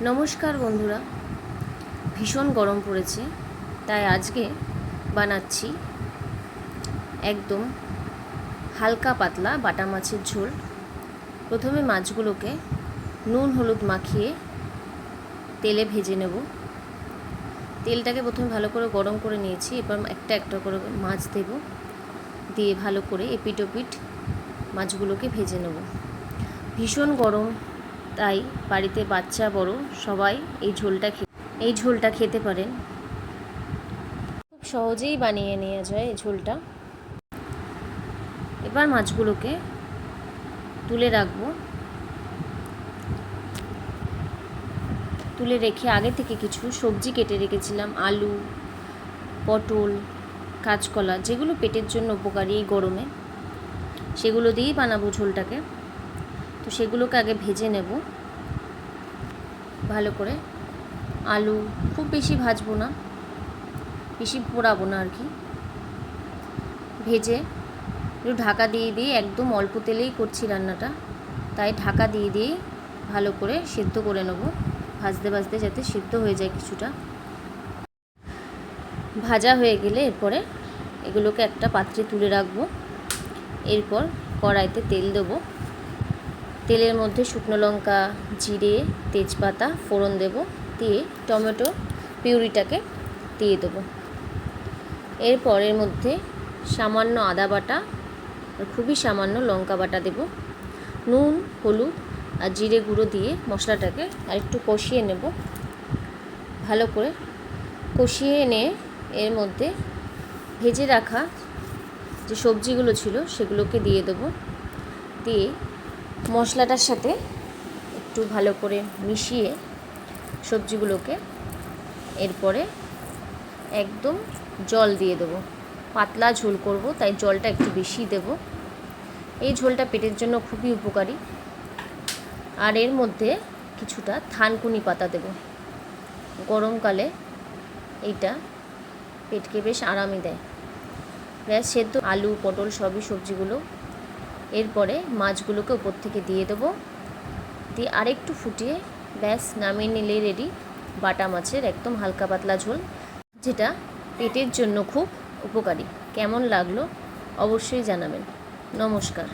নমস্কার বন্ধুরা, ভীষণ গরম পড়েছে, তাই আজকে বানাচ্ছি একদম হালকা পাতলা বাটা মাছের ঝোল। প্রথমে মাছগুলোকে নুন হলুদ মাখিয়ে তেলে ভেজে নেব। তেলটাকে প্রথমে ভালো করে গরম করে নিয়েছি। এবার একটা একটা করে মাছ দেব, দিয়ে ভালো করে এপিট ওপিট মাছগুলোকে ভেজে নেব। ভীষণ গরম, তাই বাড়িতে বাচ্চা বড় সবাই এই ঝোলটা খেতে পারেন। খুব সহজেই বানিয়ে নেওয়া যায় এই ঝোলটা। এবার মাছগুলোকে তুলে রাখবো। তুলে রেখে আগে থেকে কিছু সবজি কেটে রেখেছিলাম, আলু, পটল, কাঁচকলা, যেগুলো পেটের জন্য উপকারী এই গরমে, সেগুলো দিয়েই বানাবো ঝোলটাকে। তো সেগুলোকে আগে ভেজে নেব ভালো করে। আলু খুব বেশি ভাজবো না, বেশি পোড়াবো না আর কি। ভেজে একটু ঢাকা দিয়ে দিয়ে, একদম অল্প তেলেই করছি রান্নাটা, তাই ঢাকা দিয়ে দিয়ে ভালো করে সেদ্ধ করে নেব, ভাজতে ভাজতে যাতে সেদ্ধ হয়ে যায় কিছুটা। ভাজা হয়ে গেলে এরপরে এগুলোকে একটা পাত্রে তুলে রাখবো। এরপর কড়াইতে তেল দেবো। তেলের মধ্যে শুকনো লঙ্কা, জিরে, তেজপাতা ফোড়ন দেব, দিয়ে টমেটো পিউরিটাকে দিয়ে দেবো। এরপর এর মধ্যে সামান্য আদা বাটা আর খুবই সামান্য লঙ্কা বাটা দেব। নুন হলুদ আর জিরে গুঁড়ো দিয়ে মশলাটাকে আরেকটু কষিয়ে নেব। ভালো করে কষিয়ে এনে এর মধ্যে ভেজে রাখা যে সবজিগুলো ছিল সেগুলোকে দিয়ে দেবো। দিয়ে মশলাটার সাথে একটু ভালো করে মিশিয়ে সবজিগুলোকে এরপরে একদম জল দিয়ে দেবো। পাতলা ঝোল করব, তাই জলটা একটু বেশি দেব। এই ঝোলটা পেটের জন্য খুবই উপকারী। আর এর মধ্যে কিছুটা থানকুনি পাতা দেব। গরমকালে এইটা পেটকে বেশ আরামই দেয়। ব্যাস সেদ্ধ আলু পটল সবই সবজিগুলো এরপরে মাছগুলোকে উপর থেকে দিয়ে দেবো। দিয়ে আরেকটু ফুটিয়ে ব্যাস নামিয়ে নিলেই রেডি বাটা মাছের একদম হালকা পাতলা ঝোল, যেটা পেটের জন্য খুব উপকারী। কেমন লাগলো অবশ্যই জানাবেন। নমস্কার।